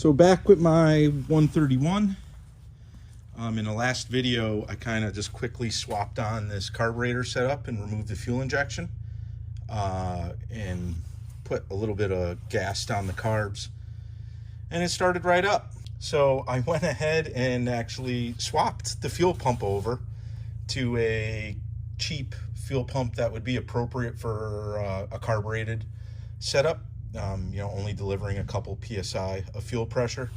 So back with my 131. In the last video, I kind of just quickly swapped on this carburetor setup and removed the fuel injection and put a little bit of gas down the carbs, and it started right up. So I went ahead and actually swapped the fuel pump over to a cheap fuel pump that would be appropriate for a carbureted setup. Only delivering a couple PSI of fuel pressure.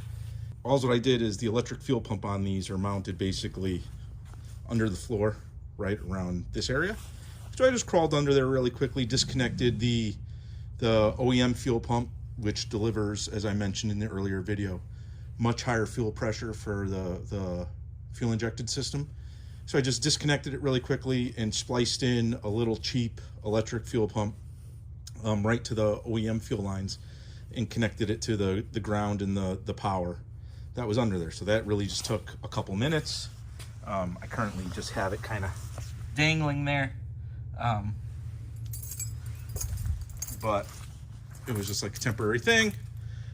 All what I did is the electric fuel pump on these are mounted basically under the floor, right around this area. So I just crawled under there really quickly, disconnected the OEM fuel pump, which delivers, as I mentioned in the earlier video, much higher fuel pressure for the fuel injected system. So I just disconnected it really quickly and spliced in a little cheap electric fuel pump right to the OEM fuel lines and connected it to the ground and the power that was under there. So that really just took a couple minutes. I currently just have it kind of dangling there. But it was just like a temporary thing.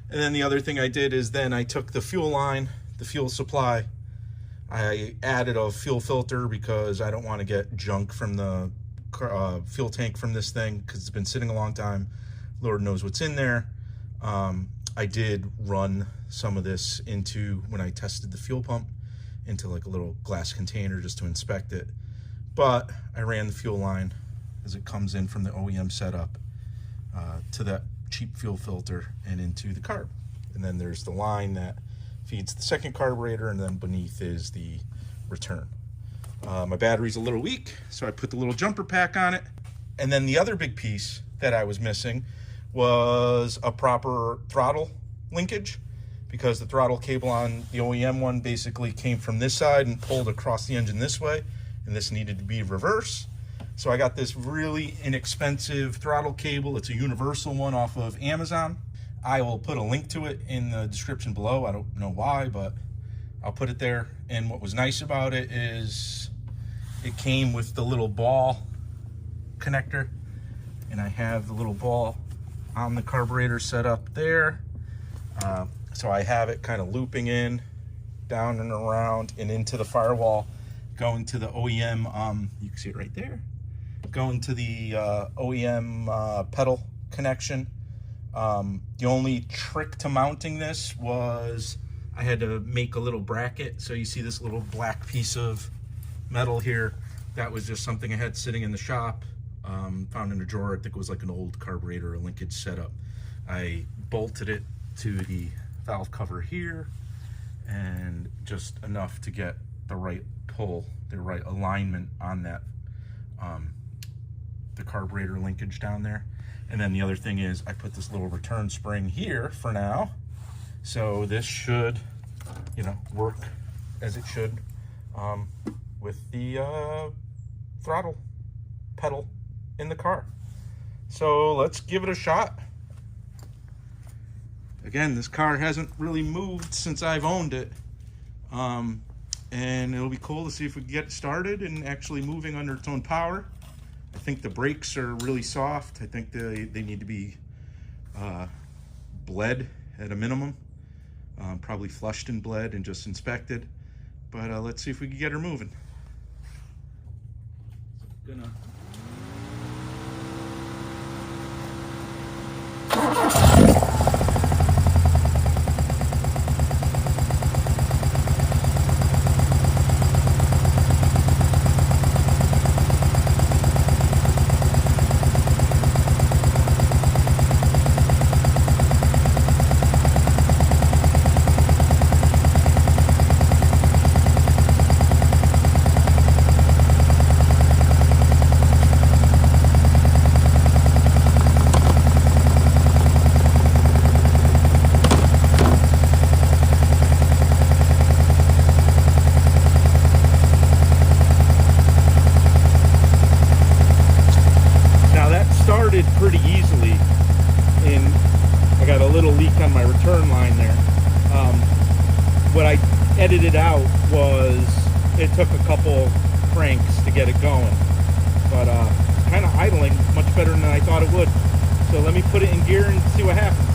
And then the other thing I did is then I took the fuel line, the fuel supply, I added a fuel filter because I don't want to get junk from the fuel tank from this thing because it's been sitting a long time. Lord knows what's in there. I did run some of this into, when I tested the fuel pump, into like a little glass container just to inspect it. But I ran the fuel line as it comes in from the OEM setup to that cheap fuel filter and into the carb. And then there's the line that feeds the second carburetor, and then beneath is the return. My battery's a little weak, so I put the little jumper pack on it. And then the other big piece that I was missing was a proper throttle linkage, because the throttle cable on the OEM one basically came from this side and pulled across the engine this way, and this needed to be reverse. So I got this really inexpensive throttle cable. It's a universal one off of Amazon. I will put a link to it in the description below. I don't know why, but I'll put it there. And what was nice about it is it came with the little ball connector, and I have the little ball on the carburetor set up there. So I have it kind of looping in, down and around and into the firewall, going to the OEM, you can see it right there, going to the OEM pedal connection. The only trick to mounting this was I had to make a little bracket. So you see this little black piece of metal here. That was just something I had sitting in the shop, found in a drawer. I think it was like an old carburetor or linkage setup. I bolted it to the valve cover here, and just enough to get the right pull, the right alignment on that, the carburetor linkage down there. And then the other thing is I put this little return spring here for now. So this should, work as it should with the throttle pedal in the car. So let's give it a shot. Again, this car hasn't really moved since I've owned it. And it'll be cool to see if we can get it started and actually moving under its own power. I think the brakes are really soft. I think they need to be bled at a minimum. Probably flushed and bled and just inspected. But let's see if we can get her moving. So I'm pretty easily, and I got a little leak on my return line there. What I edited out was it took a couple cranks to get it going, but it's kind of idling much better than I thought it would. So let me put it in gear and see what happens.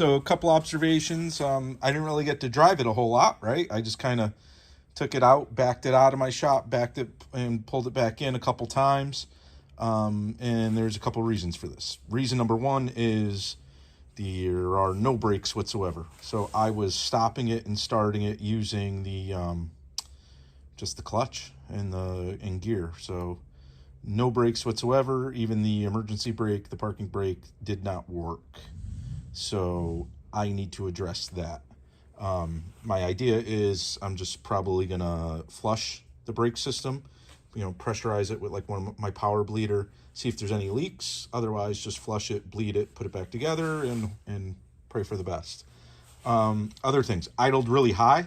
So a couple observations. I didn't really get to drive it a whole lot, right? I just kind of took it out, backed it out of my shop, backed it and pulled it back in a couple times. And there's a couple reasons for this. Reason number one is there are no brakes whatsoever. So I was stopping it and starting it using the just the clutch and gear. So no brakes whatsoever. Even the emergency brake, the parking brake, did not work. So I need to address that. My idea is I'm just probably gonna flush the brake system, pressurize it with like one of my power bleeder, see if there's any leaks. Otherwise, just flush it, bleed it, put it back together, and pray for the best. Other things, idled really high,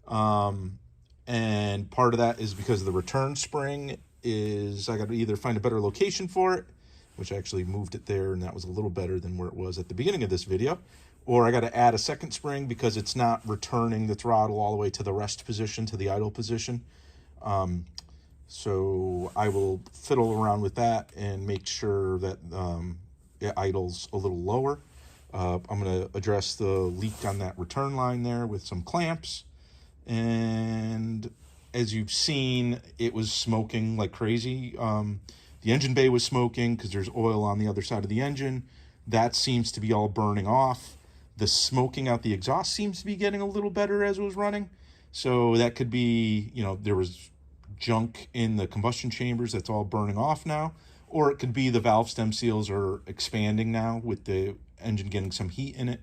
and part of that is because of the return spring. I got to either find a better location for it, which I actually moved it there, and that was a little better than where it was at the beginning of this video, or I got to add a second spring because it's not returning the throttle all the way to the rest position, to the idle position. So I will fiddle around with that and make sure that it idles a little lower. I'm going to address the leak on that return line there with some clamps. And as you've seen, it was smoking like crazy. The engine bay was smoking because there's oil on the other side of the engine. That seems to be all burning off. The smoking out the exhaust seems to be getting a little better as it was running. So that could be, there was junk in the combustion chambers that's all burning off now. Or it could be the valve stem seals are expanding now with the engine getting some heat in it.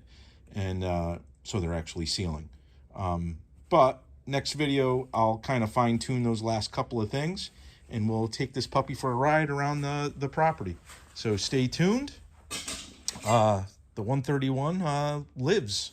And so they're actually sealing. But next video, I'll kind of fine tune those last couple of things, and we'll take this puppy for a ride around the property. So stay tuned. The 131 lives.